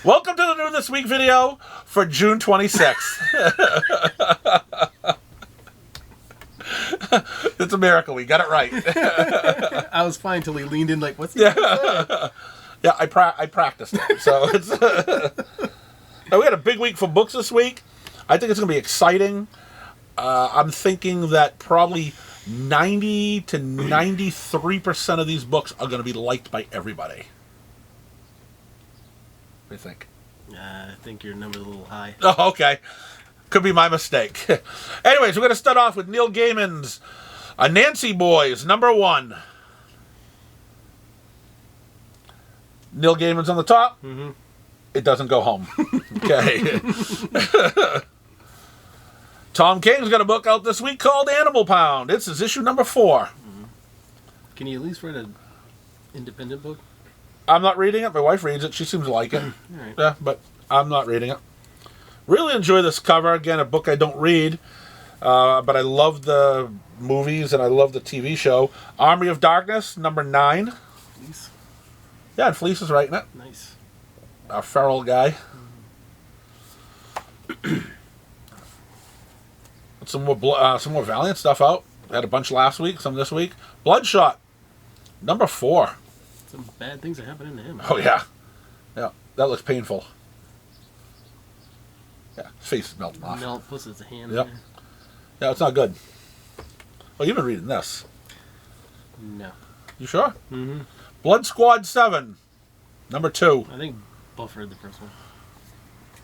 Welcome to the New This Week video for June 26th. It's a miracle. We got it right. I was fine till he leaned in like, what's he Yeah. gonna say? Yeah, I practiced it. So it's we had a big week for books this week. I think it's going to be exciting. I'm thinking that probably 90 to 93% of these books are going to be liked by everybody. What do you think? I think your number's a little high. Oh, okay. Could be my mistake. Anyways, we're going to start off with Neil Gaiman's Nancy Boys, #1. Neil Gaiman's on the top. Mm-hmm. It doesn't go home. Okay. Tom King's got a book out this week called Animal Pound. It's his issue #4. Mm-hmm. Can you at least write an independent book? I'm not reading it. My wife reads it. She seems to like it. All right. Yeah, but I'm not reading it. Really enjoy this cover. Again, a book I don't read, but I love the movies and I love the TV show. Army of Darkness, #9. Fleece. Yeah, and Fleece is writing it. Nice. A feral guy. Some more Valiant stuff out. Had a bunch last week, some this week. Bloodshot, #4. Some bad things are happening to him. Oh yeah, yeah. That looks painful. Yeah, his face is melting off. Melt puts his hand Yep. in there. Yeah, it's not good. Well, you've been reading this. No. You sure? Mm-hmm. Blood Squad 7, #2. I think Buff read the first one.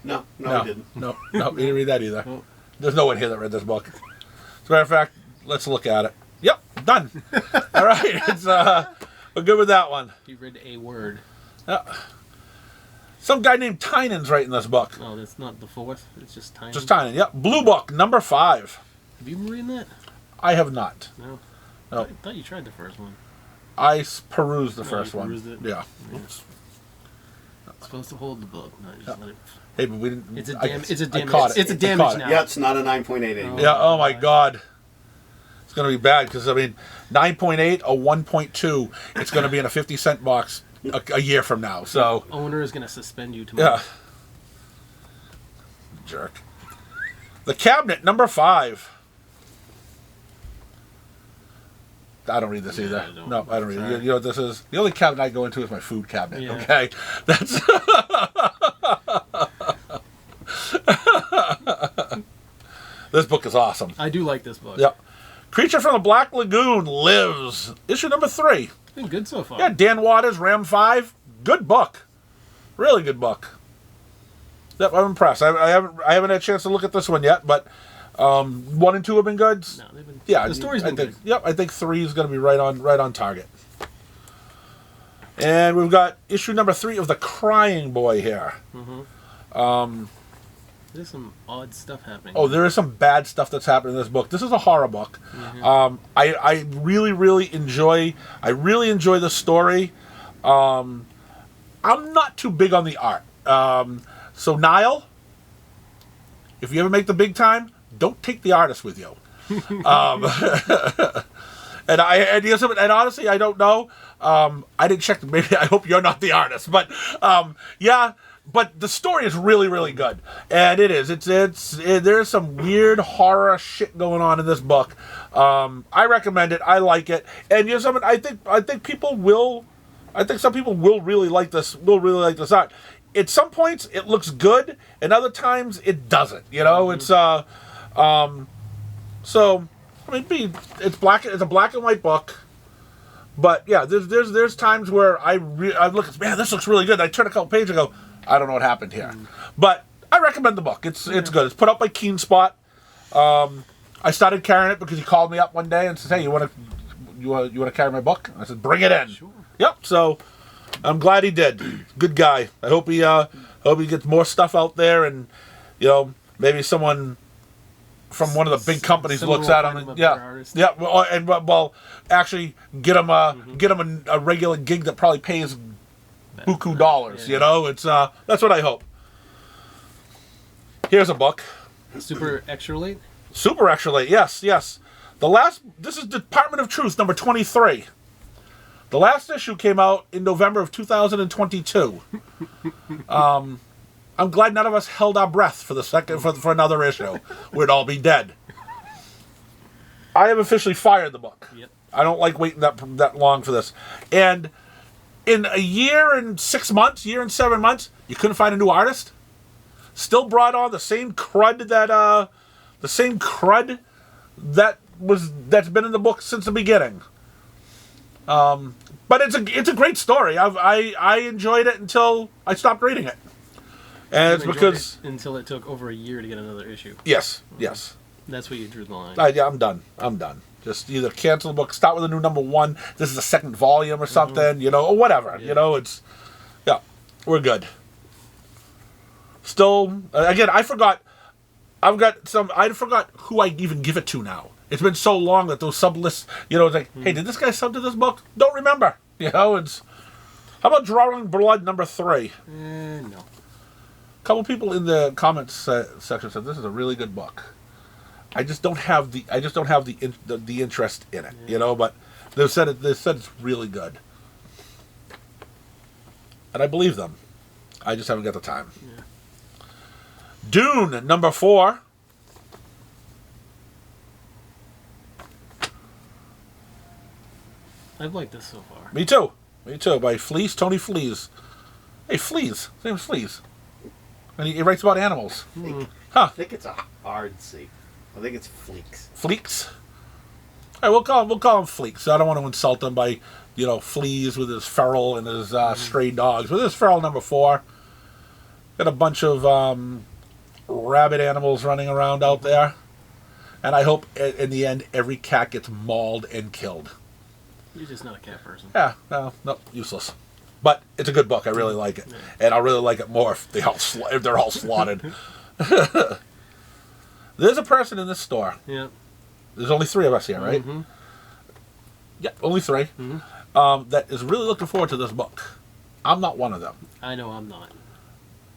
No, I didn't. No, you didn't read that either. Oh. There's no one here that read this book. As a matter of fact, let's look at it. Yep, done. All right, it's we're good with that one. You read a word. Yeah. Some guy named Tynan's writing this book. Oh, that's not the fourth. It's just tiny. Just Tynan. Yep. Blue Book, #5. Have you been reading that? I have not. No. No. I thought you tried the first one. I perused the Oh, first you one. perused it? Yeah. Yeah. It's supposed to hold the book, not just let it. Hey, but we didn't. It's a I- damage. It's a I damage. caught it. It's a I damage caught it. now. Yeah, it's not a 9.8 anymore. Yeah. Oh my God. It's gonna be bad because I mean, 9.8 or 1.2. It's gonna be in a 50-cent box a year from now. So. Owner is gonna suspend you tomorrow. Yeah. Jerk. The Cabinet, #5. I don't read this either. I don't. No, I don't read Sorry. it. You know what this is? The only cabinet I go into is my food cabinet. Yeah. Okay, that's. This book is awesome. I do like this book. Yep. Creature from the Black Lagoon Lives. Issue #3. It's been good so far. Yeah, Dan Waters, Ram 5. Good book. Really good book. Yep, I'm impressed. I haven't had a chance to look at this one yet, but 1 and 2 have been good. No, they've been. Yeah, The story's been I think, good. Yep, I think 3 is going to be right on target. And we've got issue #3 of The Crying Boy here. Mm-hmm. There's some odd stuff happening. Oh, there is some bad stuff that's happening in this book. This is a horror book. Mm-hmm. I really enjoy the story. I'm not too big on the art. So Niall, if you ever make the big time, don't take the artist with you. And honestly, I don't know. I didn't check. Maybe I hope you're not the artist, but yeah. But the story is really good, and it is. There's some weird horror shit going on in this book. I recommend it. I like it, and you know, I think people will. I think some people will really like this. Will really like this art. At some points, it looks good, and other times it doesn't. You know, it's so. I mean, it's black. It's a black and white book. But yeah, there's times where I look at, man, this looks really good. I turn a couple pages and go, I don't know what happened here. But I recommend the book. It's good. It's put out by Keen Spot. I started carrying it because he called me up one day and said, hey, you want to carry my book? And I said, bring it in. Sure. Yep. So I'm glad he did. Good guy. I hope he gets more stuff out there, and you know, maybe someone from one of the big companies Someone looks will at find him. him a Yeah, better artist. yeah. Well, actually, get him a regular gig that probably pays buku dollars. Yeah. You know, it's that's what I hope. Here's a book. Super extra late. Super extra late. Yes. This is Department of Truth #23. The last issue came out in November of 2022. I'm glad none of us held our breath for the second for another issue. We'd all be dead. I have officially fired the book. Yep. I don't like waiting that long for this. And in a year and 6 months, year and 7 months, you couldn't find a new artist. Still brought on the same crud that's been in the book since the beginning. But it's a great story. I enjoyed it until I stopped reading it. And it's because until it took over a year to get another issue. yes. That's where you drew the line. Yeah, I'm done. Just either cancel the book, start with a new number 1. This is the second volume or something, or whatever. Yeah. We're good. Still, again, I forgot who I even give it to now. It's been so long that those sub lists, it's like, hey, did this guy sub to this book? Don't remember. It's. How about Drawing Blood number 3? No. A couple people in the comments section said this is a really good book. I just don't have the interest in it, But they said it's really good, and I believe them. I just haven't got the time. Yeah. Dune number 4. I've liked this so far. Me too. By Tony Flees. Hey, Flees. His name's Flees. And he writes about animals. I think it's a hard C. I think it's Fleeks. Fleeks? All right, we'll call him Fleeks. I don't want to insult him by, Flees with his feral and his stray dogs. But this is feral number 4. Got a bunch of rabid animals running around out there. And I hope in the end every cat gets mauled and killed. You're just not a cat person. Yeah, no, useless. But it's a good book. I really like it. Yeah. And I'll really like it more if they're all slaughtered. There's a person in this store. Yeah. There's only 3 of us here, right? Mm-hmm. Yeah, only 3. Mm-hmm. That is really looking forward to this book. I'm not one of them. I know I'm not.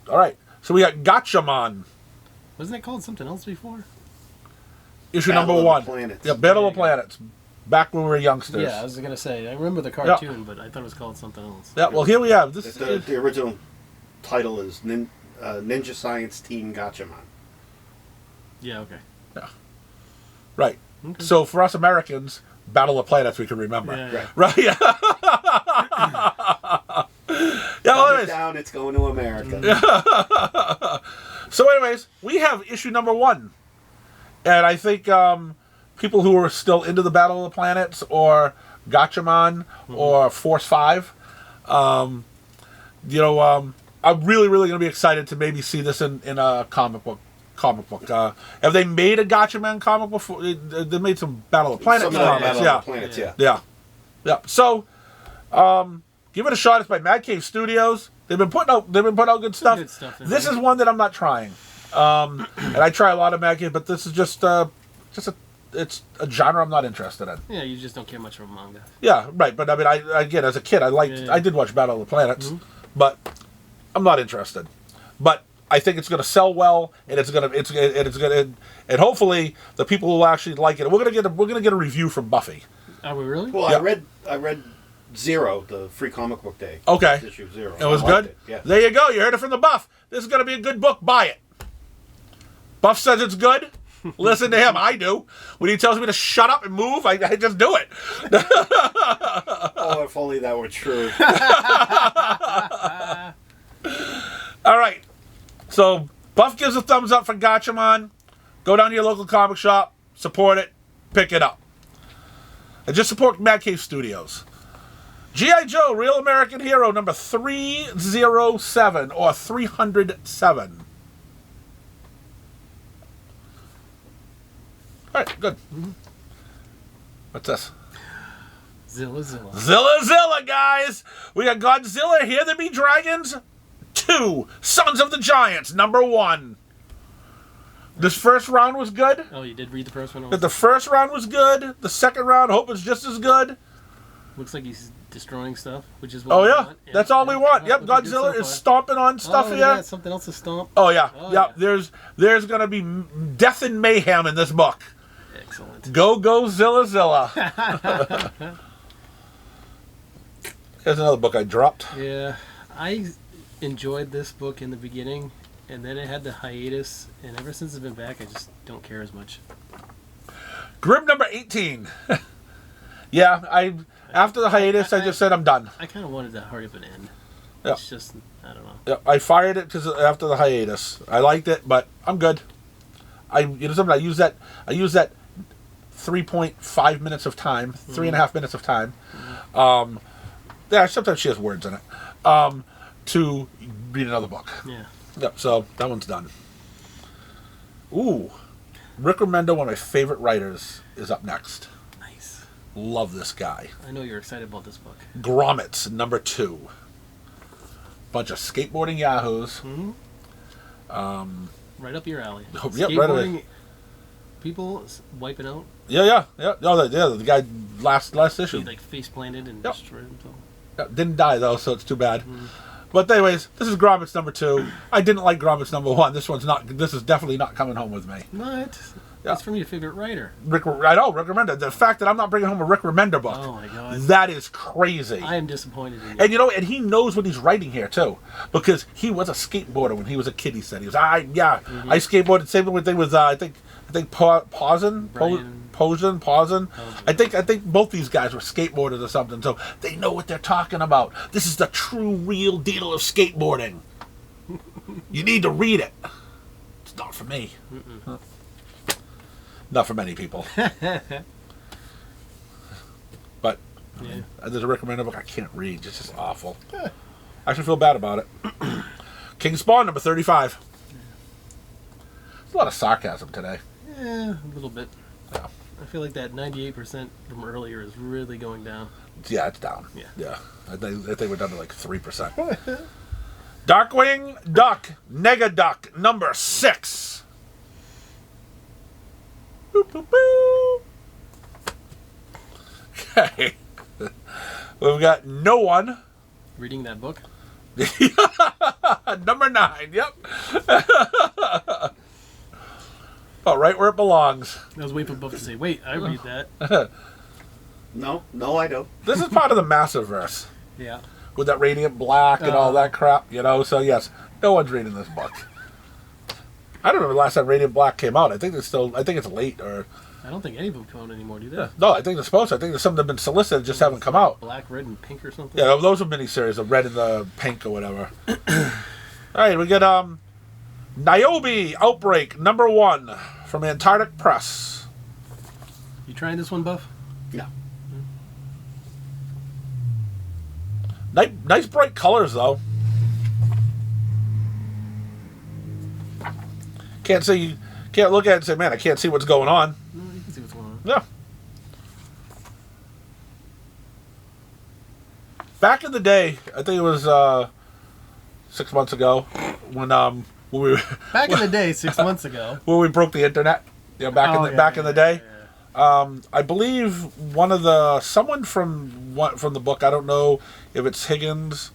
All right. So we got Gatchaman. Wasn't it called something else before? Issue Battle number 1. Of the Planets. Yeah, Battle of the Planets. Back when we were youngsters. Yeah, I was going to say, I remember the cartoon, but I thought it was called something else. Yeah, well, here we have. The original title is Ninja Science Team Gatchaman. Yeah, okay. Yeah. Right. Okay. So for us Americans, Battle of the Planets we can remember. Yeah. Right? Yeah. It down, it's going to America. So anyways, we have issue number 1. And I think people who are still into the Battle of the Planets or Gatchaman or Force 5, I'm really, really going to be excited to maybe see this in a comic book. Have they made a Gatchaman comic before? They made some Battle of the Planets comics. Battle of the Planets, yeah. So, give it a shot. It's by Mad Cave Studios. They've been putting out good stuff. This is one that I'm not trying. And I try a lot of Mad Cave, but this is just it's a genre I'm not interested in. Yeah, you just don't care much for manga. Yeah, right. But I mean, again, as a kid, I did watch Battle of the Planets, but I'm not interested. But I think it's going to sell well, and and hopefully the people will actually like it. We're gonna get a review from Buffy. Are we really? Well, yeah. I read Zero, the free comic book day. Okay. Issue 0. It was good? Yeah. There you go. You heard it from the Buff. This is going to be a good book. Buy it. Buff says it's good. Listen to him. I do. When he tells me to shut up and move, I just do it. Oh, if only that were true. All right. So, Buff gives a thumbs up for Gatchaman. Go down to your local comic shop. Support it. Pick it up. And just support Mad Cave Studios. G.I. Joe, Real American Hero, number 307, or 307. All right, good. What's this? Zilla, guys! We got Godzilla, Here There Be Dragons 2, Sons of the Giants, number 1. This first round was good. Oh, you did read the first one? The first round was good. The second round, hope it's just as good. Looks like he's destroying stuff, which is what we want. Yeah. That's all we want. Yep, Godzilla is stomping on stuff here. Yeah, something else to stomp. Oh yeah, There's gonna be death and mayhem in this book. Excellent. Go Zilla. Here's another book I dropped. Yeah, I enjoyed this book in the beginning, and then it had the hiatus, and ever since it's been back, I just don't care as much. Grim number 18. Yeah, after the hiatus, I just said I'm done. I kind of wanted to hurry up and end. Yeah. It's just, I don't know. Yeah, I fired it because after the hiatus, I liked it, but I'm good. You know something? I use that 3.5 minutes of time, 3.5 minutes of time. Yeah, sometimes she has words in it. To read another book. Yeah. Yep. So that one's done. Ooh, Rick Remender, one of my favorite writers, is up next. Nice. Love this guy. I know you're excited about this book. Grommets, number 2. Bunch of skateboarding yahoos. Right up your alley. Oh, yep, right away. People wiping out. Yeah. Oh, the guy last issue. He like face planted and Yep. destroyed himself. Yeah, didn't die though, so it's too bad. But anyways, this is Grommets number 2. I didn't like Grommets number 1. This is definitely not coming home with me. What? Yeah. That's from your favorite writer. I know, Rick Remender. The fact that I'm not bringing home a Rick Remender book. Oh my god. That is crazy. I am disappointed in you. And and he knows what he's writing here too, because he was a skateboarder when he was a kid. He said he was, I skateboarded. Same thing with I think Pawson. I think both these guys were skateboarders or something, so they know what they're talking about. This is the true, real deal of skateboarding. You need to read it. It's not for me. Not for many people. But Yeah. there's a Rick Remender book I can't read. It's just awful. I actually feel bad about it. King Spawn, number 35. There's a lot of sarcasm today. Yeah, a little bit. Yeah. I feel like that 98% from earlier is really going down. Yeah, it's down. Yeah. I think we're down to like 3%. Darkwing Duck, Negaduck, number 6. Boop, boop, boop. Okay. We've got No One. Reading that book? Number 9, yep. Oh, right where it belongs. I was waiting for book to say, wait, I read that. No, I don't. This is part of the Massiverse. Yeah. With that Radiant Black and all that crap, so yes, no one's reading this book. I don't know the last time Radiant Black came out. I think it's late, or... I don't think any of them come out anymore, do they? Yeah. No, I think they're supposed to. I think there's some that have been solicited, just haven't come out. Black, red, and pink or something? Yeah, those are miniseries, the red and the pink or whatever. Alright, we get Niobe Outbreak, number 1, from Antarctic Press. You trying this one, Buff? No. Nice bright colors, though. Can't look at it and say, man, I can't see what's going on. No, you can see what's going on. Yeah. Back in the day, I think it was 6 months ago, when we Back in the day, 6 months ago. when we broke the internet. Back in the day. I believe someone from the book. I don't know if it's Higgins.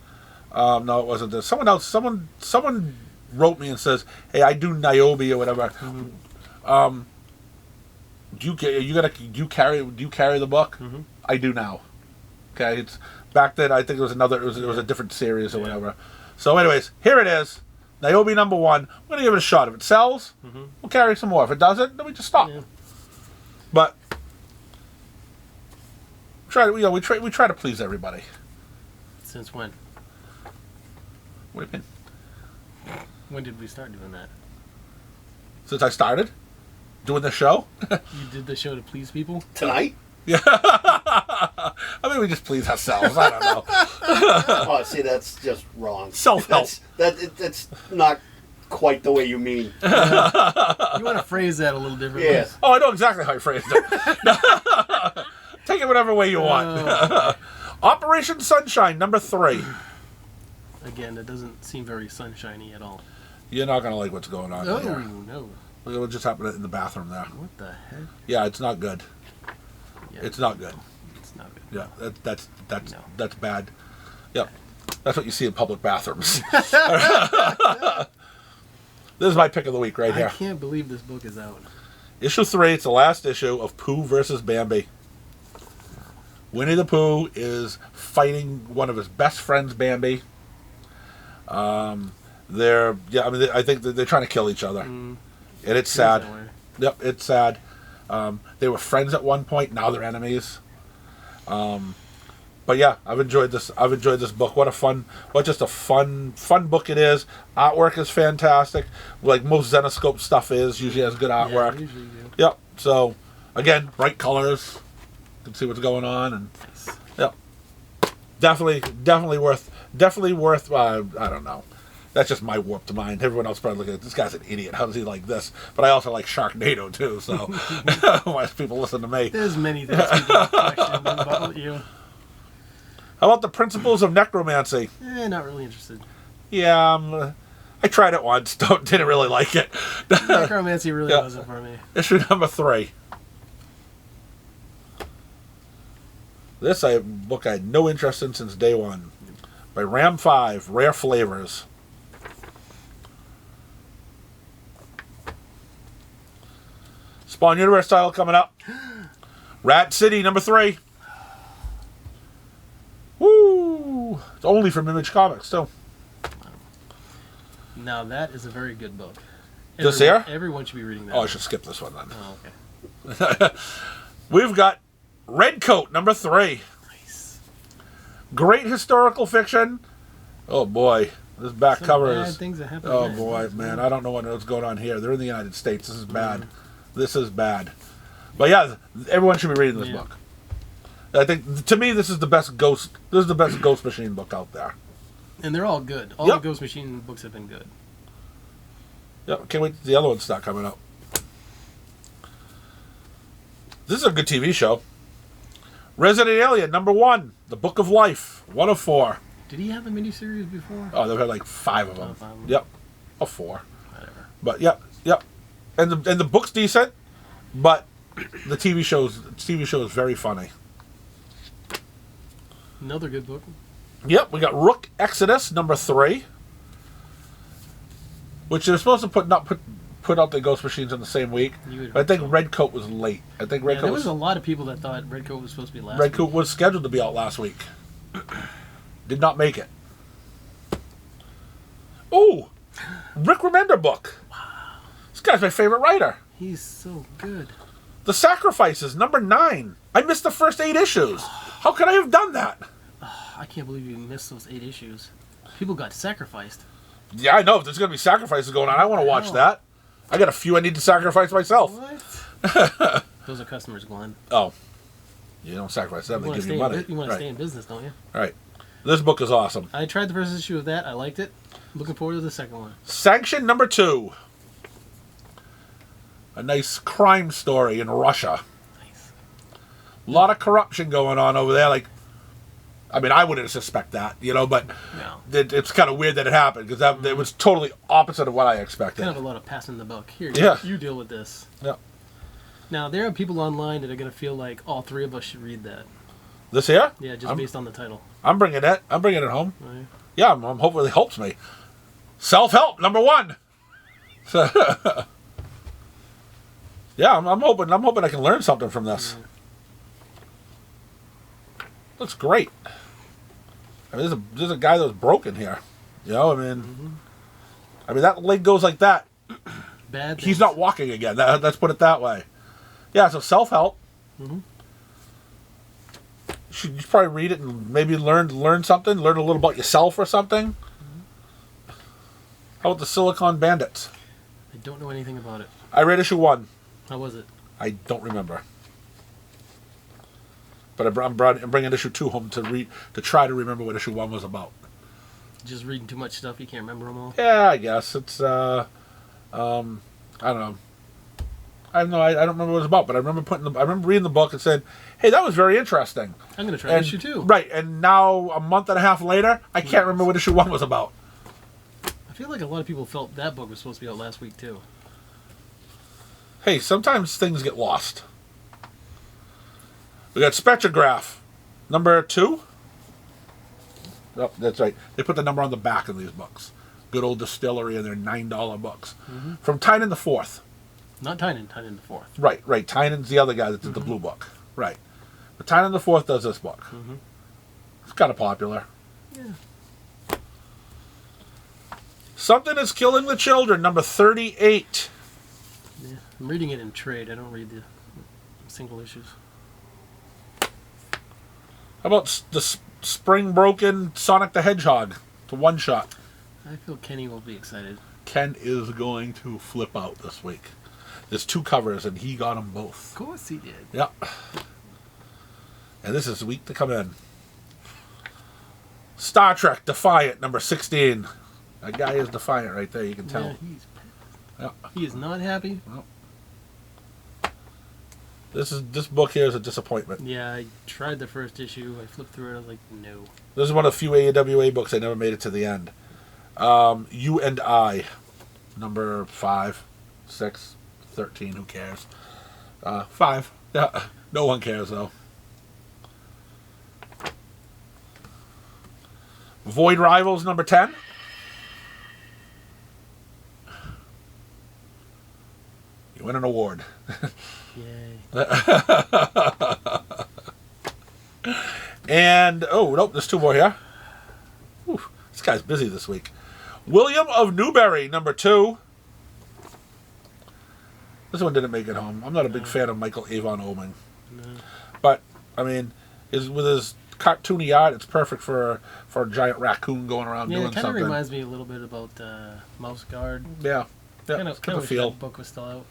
No, it wasn't this. Someone else. Someone wrote me and says, "Hey, I do Niobe or whatever. Do you carry the book? Mm-hmm. I do now. Okay, it's back then. I think it was a different series or whatever. So, anyways, here it is. Niobe number 1. We're gonna give it a shot. If it sells, we'll carry some more. If it doesn't, then we just stop. Yeah. But we try to please everybody. Since when? What do you mean? When did we start doing that? Since I started doing the show. You did the show to please people? Tonight? Yeah. I mean, we just please ourselves. I don't know. Oh, see, that's just wrong. Self-help. That's not quite the way you mean. You want to phrase that a little differently? Yes. Oh, I know exactly how you phrased it. Take it whatever way you want. Operation Sunshine, number 3. Again, that doesn't seem very sunshiny at all. You're not going to like what's going on Oh, here. no. Look at what just happened in the bathroom there. What the heck? Yeah, it's not good. Yeah, It's not good. It's not good. Yeah, that's No. that's bad. Yep. That's what you see in public bathrooms. This is my pick of the week right I here. can't believe this book is out. Issue 3, it's the last issue of Pooh versus Bambi. Winnie the Pooh is fighting one of his best friends, Bambi. I think that they're trying to kill each other, and it's Feels sad. that way. Yep, it's sad. They were friends at one point. Now they're enemies. But yeah, I've enjoyed this. I've enjoyed this book. What just a fun book it is. Artwork is fantastic. Like most Zenoscope stuff is. Usually has good artwork. Yeah, usually do. Yep. So again, bright colors. You can see what's going on, and yep, definitely worth. I don't know. That's just my warped mind. Everyone else probably looking at this guy's an idiot. How does he like this? But I also like Sharknado too. So why do people listen to me? There's many things people question about you. How about the Principles of Necromancy? Not really interested. Yeah, I tried it once. Didn't really like it. Necromancy really Yeah. wasn't for me. Issue number 3. This book I had no interest in since day one. By Ram 5, Rare Flavors. Spawn Universe title coming up. Rat City number 3. Woo! It's only from Image Comics too. Now that is a very good book. This here? Everyone should be reading that. Oh, I should skip this one then. Oh, okay. We've got Red Coat number 3. Nice. Great historical fiction. Oh boy, this back Some cover bad is. things that happen Oh in that. boy, man, I don't know what's going on here. They're in the United States. This is bad. This is bad. But yeah, everyone should be reading this book. I think to me this is the best Ghost. This is the best Ghost Machine book out there. And they're all good. All Yep. the Ghost Machine books have been good. Yeah, can't wait till the other ones start coming up. This is a good TV show. Resident Alien number 1, The Book of Life, 1 of 4. Did he have a miniseries before? Oh, they've had like 5 of them. 5 of them. Yep, or 4. Whatever. But yep. And the book's decent, but the TV show is very funny. Another good book. Yep, we got Rook Exodus number 3, which they're supposed to put out the Ghost Machines in the same week. But I think Red Coat was late. I think Red Coat there was a lot of people that thought Red Coat was supposed to be last Red week. Coat was scheduled to be out last week. Did not make it. Oh, Rick Remender book. Wow. This guy's my favorite writer. He's so good. The Sacrifices, number 9. I missed the first 8 issues. How could I have done that? I can't believe you missed those 8 issues. People got sacrificed. Yeah, I know. If there's going to be sacrifices going on, I want to watch that. I got a few I need to sacrifice myself. What? Those are customers, Glenn. Oh. You don't sacrifice them, they give you money. You want to stay in business, don't you? All right. This book is awesome. I tried the first issue of that. I liked it. Looking forward to the second one. Sanction number 2. A nice crime story in Russia. Nice. A lot of corruption going on over there. Like, I mean, I wouldn't suspect that, but No. it's kind of weird that it happened because it was totally opposite of what I expected. Kind of a lot of passing the buck. Here, Yeah. you deal with this. Yeah. Now, there are people online that are going to feel like all 3 of us should read that. This here? Yeah, just based on the title. I'm bringing it. I'm bringing it home. Right? Yeah, I'm hopefully it helps me. Self-help number 1. Yeah, I'm hoping I can learn something from this. Looks great. I mean, there's a guy that was broken here. I mean, that leg goes like that. Bad things. He's not walking again. Let's put it that way. Yeah, so self-help. You should probably read it and maybe learn something. Learn a little about yourself or something. How about the Silicon Bandits? I don't know anything about it. I read issue 1. How was it? I don't remember. But I'm bringing issue 2 home to try to remember what issue 1 was about. Just reading too much stuff, you can't remember them all? Yeah, I guess it's I don't know. I don't remember what it was about, but I remember reading the book and saying, "Hey, that was very interesting." I'm going to try issue 2. Right, and now a month and a half later, I can't remember what issue 1 was about. I feel like a lot of people felt that book was supposed to be out last week, too. Hey, sometimes things get lost. We got Spectrograph, number 2. Oh, that's right. They put the number on the back of these books. Good old Distillery and their $9 books. From Tynan the Fourth. Not Tynan, Tynan the Fourth. Right. Tynan's the other guy that did the blue book. Right. But Tynan the Fourth does this book. It's kind of popular. Yeah. Something is Killing the Children, number 38. Yeah, I'm reading it in trade. I don't read the single issues. How about the Spring Broken Sonic the Hedgehog? It's a one-shot. I feel Kenny will be excited. Ken is going to flip out this week. There's 2 covers, and he got them both. Of course he did. Yep. And this is the week to come in. Star Trek Defiant, number 16. That guy is defiant right there, you can tell. Yeah, he's Yep. he is not happy. This book here is a disappointment. Yeah, I tried the first issue. I flipped through it. I was like, no. This is one of the few AWA books I never made it to the end. You and I, number 5, 6, 13. Who cares? 5. Yeah, no one cares though. Void Rivals, number 10. You win an award. Yay. And, oh, nope, there's 2 more here. Whew, this guy's busy this week. William of Newbury, number 2. This one didn't make it home. I'm not a big fan of Michael Avon Oman. No. But, I mean, with his cartoony art, it's perfect for a giant raccoon going around Yeah, doing it kind of something. reminds me a little bit about Mouse Guard. Yeah. Yeah, Kind it's of got the wish feel. that book was still out.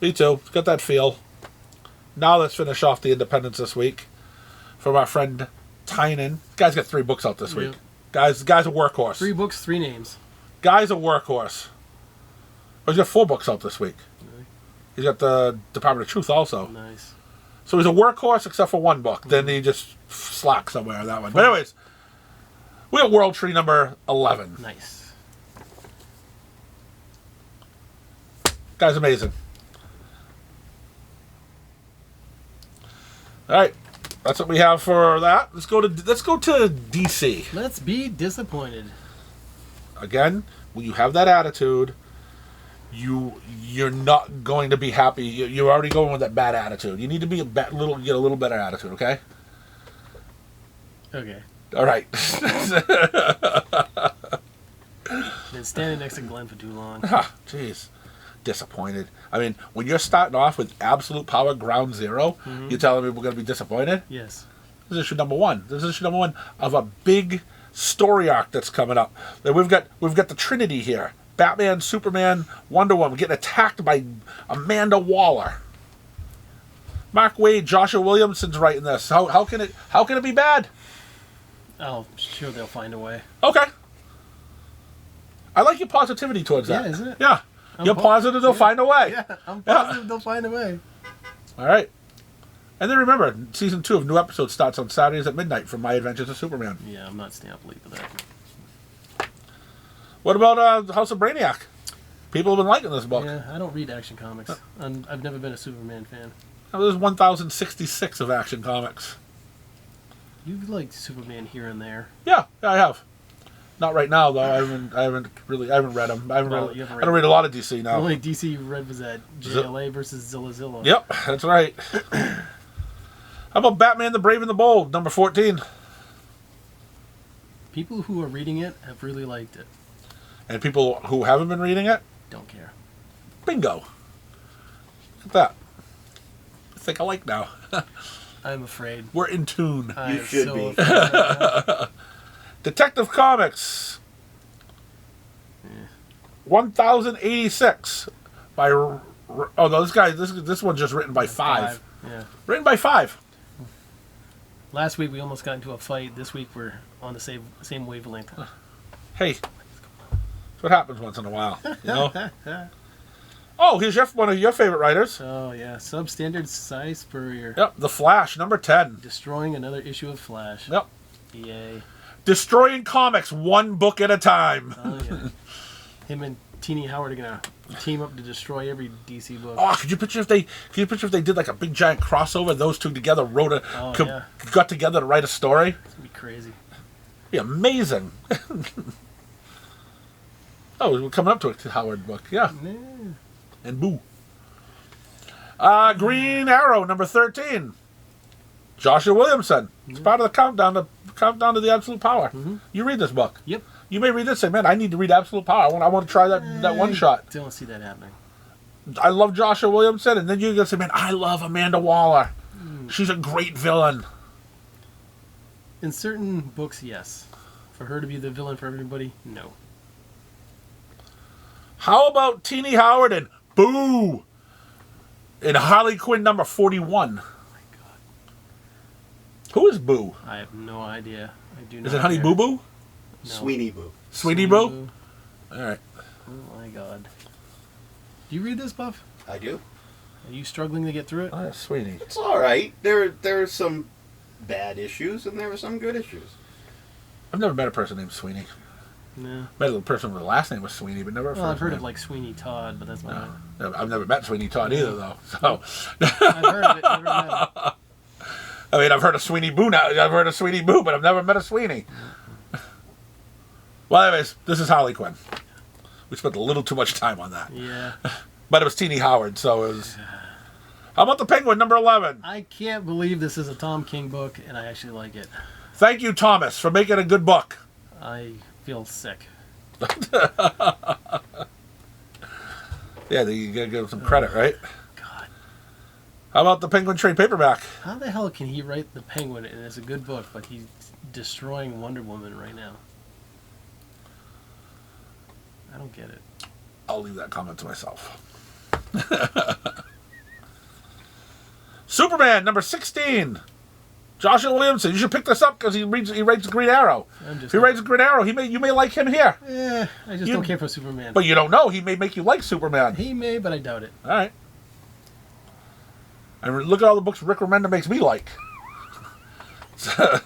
Me too. It's got that feel. Now let's finish off the Independents this week. From our friend Tynan. Guy's got 3 books out this week. Yeah. Guy's a workhorse. 3 books, 3 names. Guy's a workhorse. Oh, he's got 4 books out this week. Really? He's got the Department of Truth also. Nice. So he's a workhorse except for 1 book. Then he just slacks somewhere on that one. But anyways, we got World Tree number 11. Nice. Guy's amazing. All right, that's what we have for that. Let's go to DC. Let's be disappointed. Again, when you have that attitude, you're not going to be happy. You're already going with that bad attitude. You need to be get a little better attitude. Okay. Okay. All right. Been standing next to Glenn for too long. Jeez. Disappointed. I mean, when you're starting off with absolute power ground zero, you're telling me we're going to be disappointed? Yes. This is issue number 1. This is issue number 1 of a big story arc that's coming up. We've got the Trinity here: Batman, Superman, Wonder Woman getting attacked by Amanda Waller. Mark Waid, Joshua Williamson's writing this. How can it be bad? Oh, sure they'll find a way. Okay. I like your positivity towards that. Yeah, isn't it? Yeah. You're positive they'll find a way. Yeah, I'm positive they'll find a way. All right. And then remember, season 2 of new episodes starts on Saturdays at midnight from My Adventures of Superman. Yeah, I'm not staying up late for that. What about House of Brainiac? People have been liking this book. Yeah, I don't read Action Comics. I've never been a Superman fan. Now, there's 1,066 of Action Comics. You've liked Superman here and there. Yeah, I have. Not right now though. I haven't read them. I don't read a lot of DC The now. only DC you read was that JLA versus Zilla. Yep, that's right. How about Batman the Brave and the Bold, number 14? People who are reading it have really liked it. And people who haven't been reading it, Don't care. bingo. Look at that. I think I like now. I'm afraid. We're in tune. I'm should so be. afraid right now. Detective Comics. 1086 by oh no, this one's just written by 5. Yeah. Written by 5. Last week we almost got into a fight. This week we're on the same wavelength. Hey, that's what happens once in a while, you know. Oh, here's one of your favorite writers. Oh yeah, substandard size Spurrier. Yep, The Flash, number 10. Destroying another issue of Flash. Yep. Yay. Destroying comics 1 book at a time. Oh yeah. Him and Teeny Howard are gonna team up to destroy every DC book. Oh, could you picture if they did like a big giant crossover? Those two together got together to write a story. It's gonna be crazy. It'd be amazing. Oh, we're coming up to a Howard book, yeah. Yeah. And boo. Green Arrow, number 13. Joshua Williamson. It's part of the countdown to the absolute power. You read this book. Yep. You may read this and say, man, I need to read Absolute Power. I want to try that one shot. Don't see that happening. I love Joshua Williamson, and then you're going to say, man, I love Amanda Waller. She's a great villain. In certain books, yes. For her to be the villain for everybody, no. How about Teenie Howard and Boo in Harley Quinn number 41? Oh my God. Who is Boo? I have no idea. I do not Is it Honey care. Boo Boo? No. Sweeney Boo. Sweetie Boo? All right. Oh my God. Do you read this, Buff? I do. Are you struggling to get through it? Oh, yeah, Sweetie. It's all right. There are some bad issues, and there are some good issues. I've never met a person named Sweeney. No. Met a person with the last name was Sweeney, but never a Well, first I've heard name. of like Sweeney Todd, but that's not. No, I've never met Sweeney Todd either, though. So, I've heard of it. Never met him. I mean, I've heard of Sweeney Boo now. I've heard of Sweeney Boo, but I've never met a Sweeney. Well, anyways, this is Harley Quinn. We spent a little too much time on that. Yeah. But it was Teenie Howard, so it was... How about the Penguin, number 11? I can't believe this is a Tom King book, and I actually like it. Thank you, Thomas, for making a good book. I feel sick. Yeah, you gotta give him some credit, right? God. How about the Penguin trade paperback? How the hell can he write The Penguin, and it's a good book, but he's destroying Wonder Woman right now? I don't get it. I'll leave that comment to myself. Superman, number 16. Joshua Williamson. You should pick this up because he writes Green Arrow. If he writes Green Arrow, you may like him here. I just don't care for Superman. But you don't know. He may make you like Superman. He may, but I doubt it. All right. And look at all the books Rick Remender makes me like. I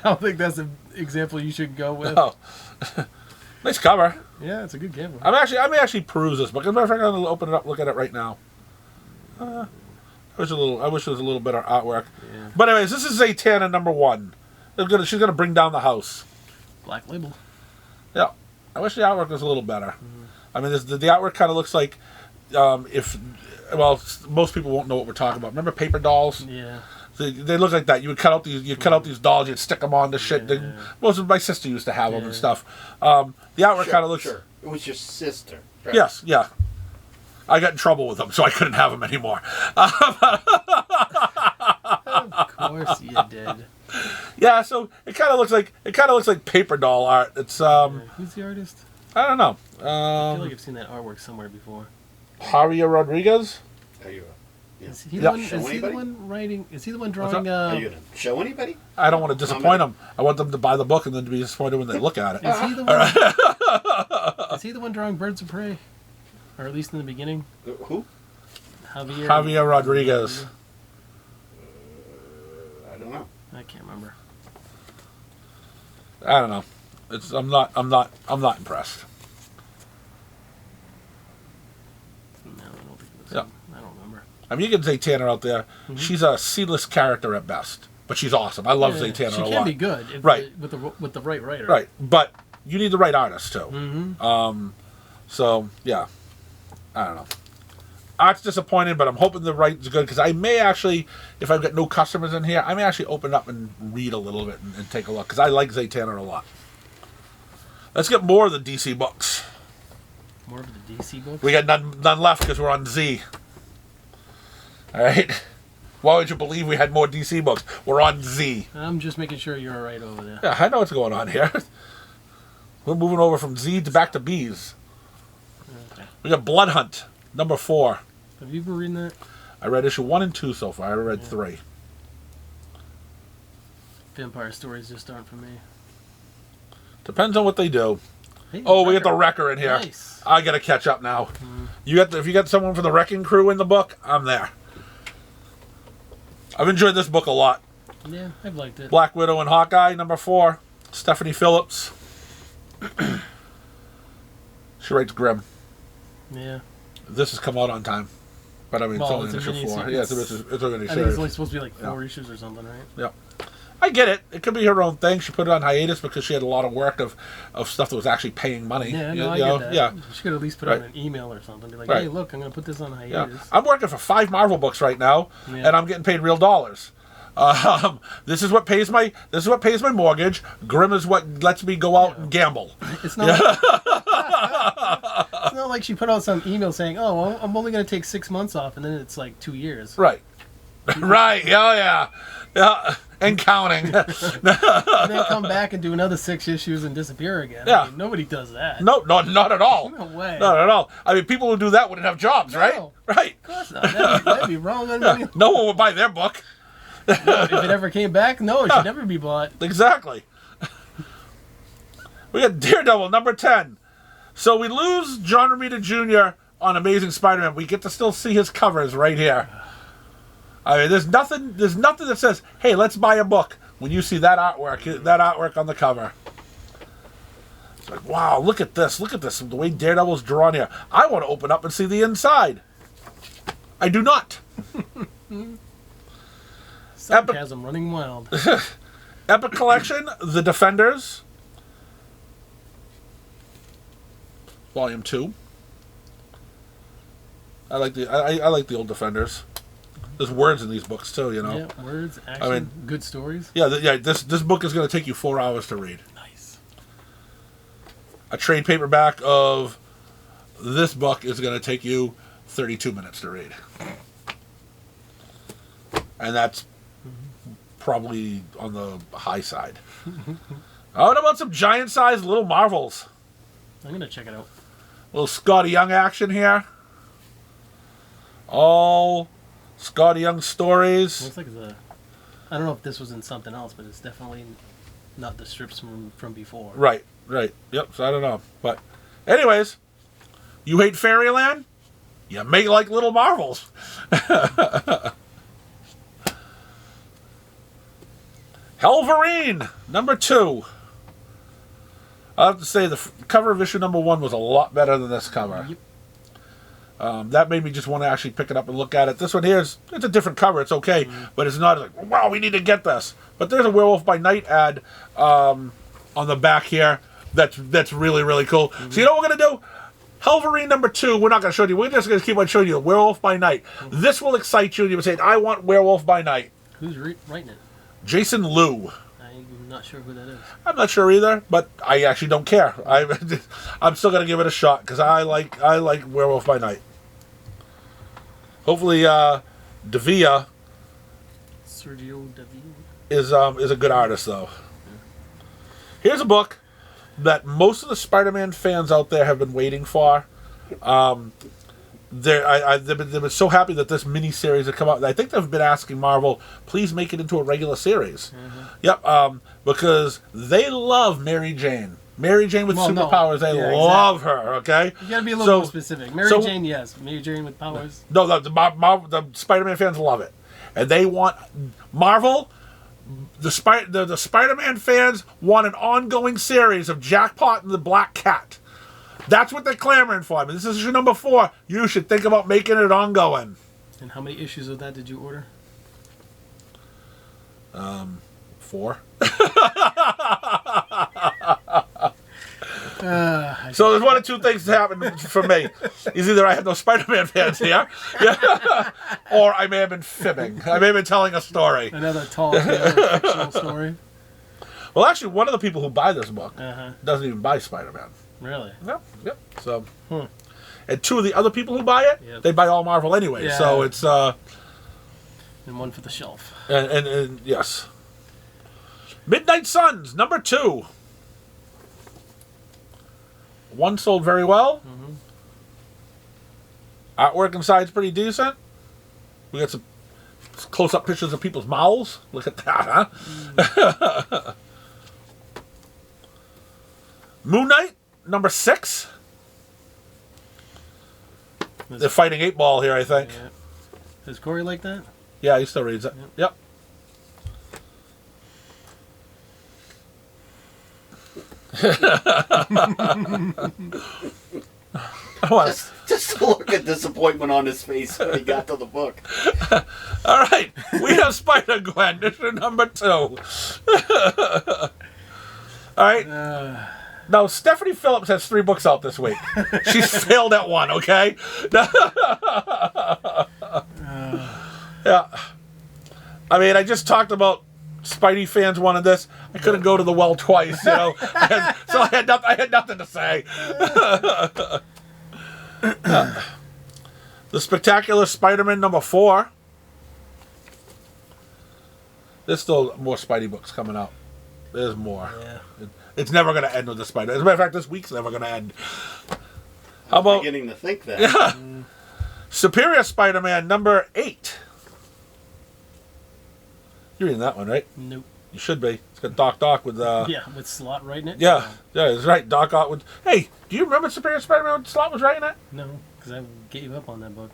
don't think that's an example you should go with. Oh. Nice cover. Yeah, it's a good camera. I may actually peruse this book. As a matter of fact, I'm going to open it up, look at it right now. I wish there was a little better artwork. Yeah. But anyways, this is Zatanna number 1. She's gonna bring down the house. Black Label. Yeah, I wish the artwork was a little better. I mean, the artwork kind of looks like most people won't know what we're talking about. Remember paper dolls? Yeah. They look like that. You would cut out these dolls. You'd stick them on the shit. Yeah. Most of my sister used to have them and stuff. The artwork kind of looks. Sure. It was your sister. Right? Yes. Yeah. I got in trouble with them, so I couldn't have them anymore. Of course you did. Yeah, so it kind of looks like paper doll art. It's Who's the artist? I don't know. I feel like I've seen that artwork somewhere before. Javier Rodriguez. Are you? Yeah. Is he Yeah. the one? Show Is he the anybody? one writing? Is he the one What's drawing? Are you gonna show anybody? I don't want to disappoint them. I want them to buy the book and then to be disappointed when they look at it. Is he the one? Is he the one drawing Birds of Prey? Or at least in the beginning. Who? Javier Rodriguez. I don't know. I can't remember. I don't know. I'm not impressed. No, I don't think it was Yeah. him. I don't remember. I mean, you get Zatanna out there. She's a C-list character at best, but she's awesome. I love Yeah, Zatanna she a can lot. be good, Right. With the right writer. Right, but you need the right artist too. Mm-hmm. So yeah, I don't know. Art's disappointing, but I'm hoping the writing's good because I may actually, if I've got no customers in here, I may actually open it up and read a little bit and take a look because I like Zatanna a lot. Let's get more of the DC books. More of the DC books. We got none left because we're on Z. All right. Why would you believe we had more DC books? We're on Z. I'm just making sure you're all right over there. Yeah, I know what's going on here. We're moving over from Z to back to B's. Okay. We got Blood Hunt, number 4. Have you been reading that? I read issue 1 and 2 so far. I read 3. Vampire stories just aren't for me. Depends on what they do. Hey, Oh, we got the Wrecker in here. Nice. I gotta catch up now. If you got someone from the Wrecking Crew in the book, I'm there. I've enjoyed this book a lot. Yeah, I've liked it. Black Widow and Hawkeye, number 4. Stephanie Phillips. She writes grim. Yeah. This has come out on time. But I mean, Well, it's only it's an a issue 4. mini-series. Yeah, it's a mini I think it's series. only supposed to be like 4 issues or something, right? Yeah. I get it. It could be her own thing. She put it on hiatus because she had a lot of work of stuff that was actually paying money. Yeah, no, You I know? get that. Yeah. She could at least put Right. out an email or something. Be like, Right. hey, look, I'm going to put this on Yeah. hiatus. I'm working for 5 Marvel books right now, Yeah. and I'm getting paid real dollars. This is what pays my mortgage. Grimm is what lets me go out and gamble. It's not. It's not like she put out some email saying, "Oh, well, I'm only going to take 6 months off," and then it's like 2 years. Right. Right. Yeah. And counting. And then come back and do another 6 issues and disappear again. Yeah. I mean, nobody does that. No, not at all. No way. Not at all. I mean, people who do that wouldn't have jobs, right? No. Right. Of course not. That'd be wrong on many. No one would buy their book. No, if it ever came back, no, it should never be bought. Exactly. We got Daredevil, number 10. So we lose John Romita Jr. on Amazing Spider-Man. We get to still see his covers right here. I mean, there's nothing that says, "Hey, let's buy a book," when you see that artwork on the cover. It's like, wow, look at this, the way Daredevil's drawn here. I want to open up and see the inside. I do not. Sarcasm running wild. Epic Collection, The Defenders, Volume 2. I like the old Defenders. There's words in these books too, you know. Yeah, words, action, good stories. Yeah, This book is going to take you 4 hours to read. Nice. A trade paperback of this book is going to take you 32 minutes to read, and that's probably on the high side. What about some giant-sized little Marvels? I'm gonna check it out. Little Scotty Young action here. All Scotty Young stories. Looks like I don't know if this was in something else, but it's definitely not the strips from before. Right. Yep, so I don't know. But anyways, you hate Fairyland? You may like Little Marvels. Helverine, number 2. I have to say the cover of issue number 1 was a lot better than this cover. Yep. That made me just want to actually pick it up and look at it. This one here it's a different cover. It's okay, but it's not like, wow, we need to get this. But there's a Werewolf by Night ad on the back here. That's really, really cool. So you know what we're gonna do? Helverine number 2. We're not gonna show you. We're just gonna keep on showing you Werewolf by Night. This will excite you, and you'll say, "I want Werewolf by Night." Who's writing it? Jason Liu. I'm not sure who that is. I'm not sure either, but I actually don't care. I'm still gonna give it a shot because I like Werewolf by Night. Hopefully, Davia Sergio Davia is a good artist though. Here's a book that most of the Spider-Man fans out there have been waiting for. They've been so happy that this miniseries had come out. I think they've been asking Marvel, please make it into a regular series. Yep, because they love Mary Jane. Mary Jane with superpowers, they love her, okay? You gotta be a little more specific. Mary Jane, yes. Mary Jane with powers. No, the Spider-Man fans love it. And they want Marvel, the Spider-Man fans want an ongoing series of Jackpot and the Black Cat. That's what they're clamoring for. I mean, this is issue number 4. You should think about making it ongoing. And how many issues of that did you order? 4. So there's one of two things that happened for me. Is either I have no Spider-Man fans here, or I may have been fibbing. I may have been telling a story. Another tall fictional story. Well, actually, one of the people who buy this book doesn't even buy Spider-Man. Really? Yep. So, and 2 of the other people who buy it, they buy all Marvel anyway. Yeah. So it's and one for the shelf. And yes. Midnight Suns, number 2. 1 sold very well. Artwork inside's pretty decent. We got some close-up pictures of people's mouths. Look at that, huh? Moon Knight, number 6. They're fighting 8 Ball here, I think. Yeah. Does Corey like that? Yeah, he still reads it. Yep. Just to look at disappointment on his face when he got to the book. All right, we have Spider-Gwen, issue number 2. All right. Now, Stephanie Phillips has 3 books out this week. She's failed at 1, okay? Yeah. I mean, I just talked about Spidey fans wanted this. I couldn't go to the well twice, so I had nothing to say. The Spectacular Spider-Man #4. There's still more Spidey books coming out. There's more. Yeah. It's never going to end with the Spider. As a matter of fact, this week's never going to end. How about beginning to think that. Yeah. Superior Spider-Man #8. You're reading that one, right? Nope. You should be. It's got Doc with Yeah, with Slot writing it? Yeah, it's right. Doc Ock with. Hey, do you remember Superior Spider-Man when Slot was writing it? No, because I gave up on that book.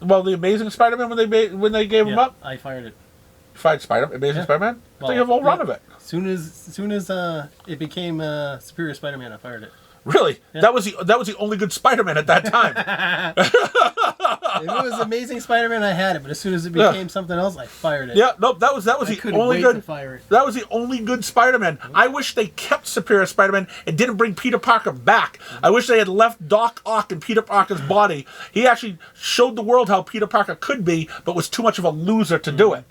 Well, the Amazing Spider-Man when they gave him up. I fired it. You fired Amazing Spider-Man. I think you have a whole run of it. As soon as it became Superior Spider-Man, I fired it. Really? Yeah. That was the only good Spider-Man at that time. If it was Amazing Spider-Man, I had it, but as soon as it became something else, I fired it. Yeah, nope. That was I the couldn't only wait good. to fire it. That was the only good Spider-Man. I wish they kept Superior Spider-Man and didn't bring Peter Parker back. I wish they had left Doc Ock in Peter Parker's body. He actually showed the world how Peter Parker could be, but was too much of a loser to do it.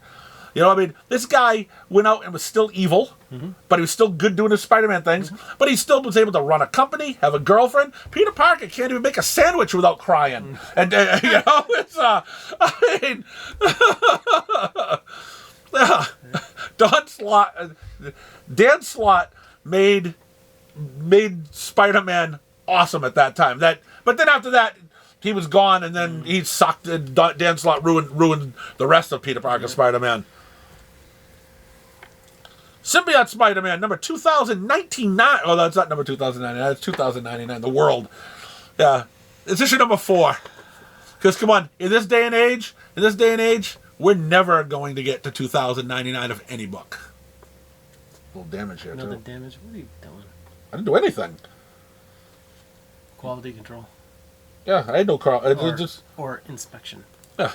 You know what I mean? This guy went out and was still evil, but he was still good doing his Spider-Man things, but he still was able to run a company, have a girlfriend. Peter Parker can't even make a sandwich without crying. And, you know, it's, I mean, Dan Slott made Spider-Man awesome at that time. But then after that, he was gone, and then he sucked, and Dan Slott ruined the rest of Peter Parker's Spider-Man. Symbiote Spider-Man, number 2099. Oh, that's not number 2099. That's 2099. The World. Yeah. It's issue number 4. Because, come on, in this day and age, we're never going to get to 2099 of any book. A little damage here, Another too. damage? What are you doing? I didn't do anything. Quality control. Yeah, I had no car. Or inspection. Yeah.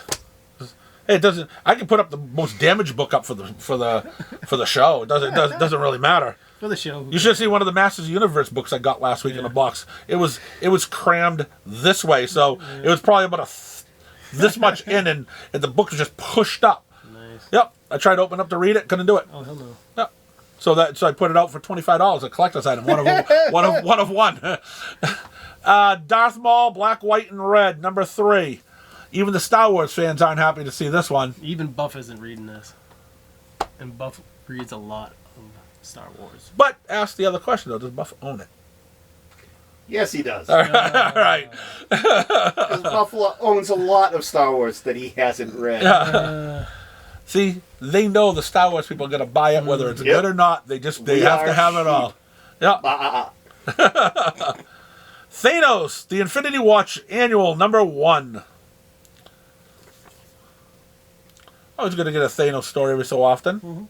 It doesn't. I can put up the most damaged book up for the show. It doesn't really matter. For the show. You should see one of the Masters of the Universe books I got last week in a box. It was crammed this way, so it was probably about this much in, and the book was just pushed up. Nice. Yep. I tried to open up to read it, couldn't do it. Oh, hell no. Yep. So I put it out for $25, a collector's item, one of one. Darth Maul, Black, White, and Red, number 3. Even the Star Wars fans aren't happy to see this one. Even Buff isn't reading this. And Buff reads a lot of Star Wars. But ask the other question, though. Does Buff own it? Yes, he does. All right. Because Buffalo owns a lot of Star Wars that he hasn't read. See, they know the Star Wars people are going to buy it, whether it's good or not. They have to have it all. Yeah. Thanos, the Infinity Watch Annual, number 1. I was going to get a Thanos story every so often.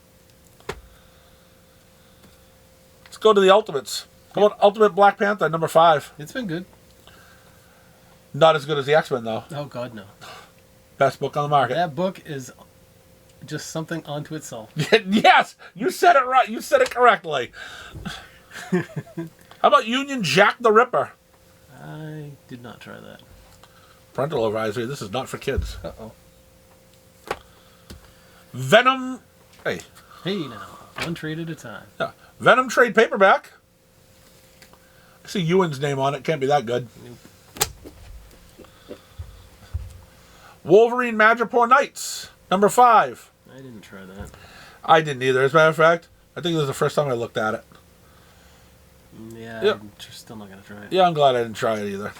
Let's go to the Ultimates. How about Ultimate Black Panther, number 5? It's been good. Not as good as the X-Men, though. Oh, God, no. Best book on the market. That book is just something unto itself. Yes! You said it right. You said it correctly. How about Union Jack the Ripper? I did not try that. Parental advisory. This is not for kids. Uh-oh. Venom. Hey, now. One trade at a time. yeah. Venom trade paperback. I see Ewan's name on it. Can't be that good. Nope. Wolverine Madripoor Knights, number 5. I didn't try that. I didn't either. As a matter of fact, I think this is the first time I looked at it. Yeah, Yep. I'm still not going to try it. Yeah, I'm glad I didn't try it either.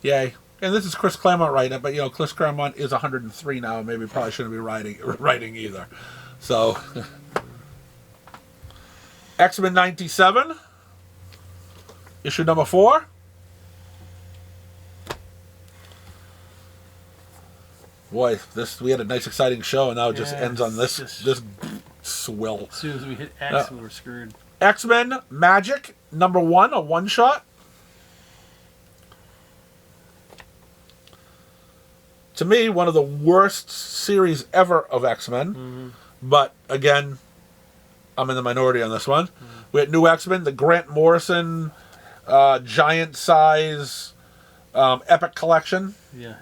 Yay. And this is Chris Claremont writing it, but Chris Claremont is 103 now, and maybe probably shouldn't be writing either. So, X-Men 97, issue number 4. Boy, we had a nice, exciting show, and now it just ends on this swill. As soon as we hit X, we were screwed. X-Men Magic, number 1, a one-shot. To me, one of the worst series ever of X-Men. But, again, I'm in the minority on this one. We had New X-Men, the Grant Morrison giant-size epic collection. Yeah.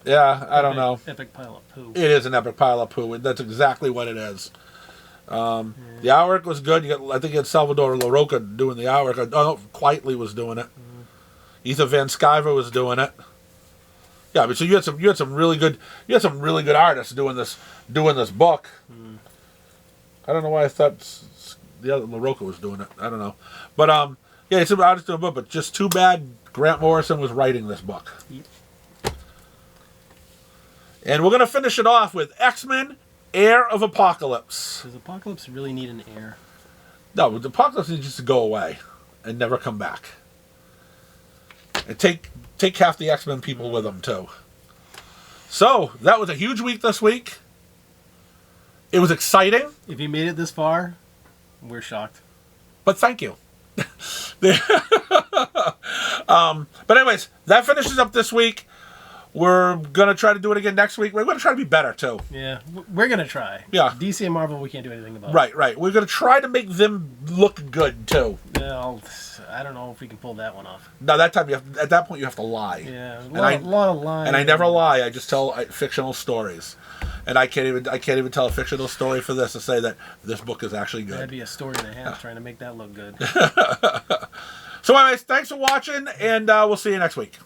Yeah, I don't know. Epic pile of poo. It is an epic pile of poo, and that's exactly what it is. The artwork was good. I think you had Salvador LaRocca doing the artwork. Oh, no, Quietly was doing it. Ethan Van Sciver was doing it. Yeah, but so you had some really good artists doing this book. I don't know why I thought the other LaRocca was doing it. I don't know, but yeah, it's some artists doing a book. But just too bad Grant Morrison was writing this book. Yep. And we're gonna finish it off with X-Men: Heir of Apocalypse. Does Apocalypse really need an heir? No, the Apocalypse needs just to go away and never come back. And take half the X-Men people with them too. So that was a huge week this week. It was exciting, If you made it this far, we're shocked. but thank you. But anyways, that finishes up this week. We're gonna try to do it again next week. We're gonna try to be better too. Yeah, we're gonna try. Yeah. DC and Marvel, we can't do anything about. Right. We're gonna try to make them look good too. Well, I don't know if we can pull that one off. Now at that point you have to lie. Yeah, a lot of lying. And I never lie. I just tell fictional stories, and I can't even tell a fictional story for this to say that this book is actually good. That'd be a story and a half trying to make that look good. So anyways, thanks for watching, and we'll see you next week.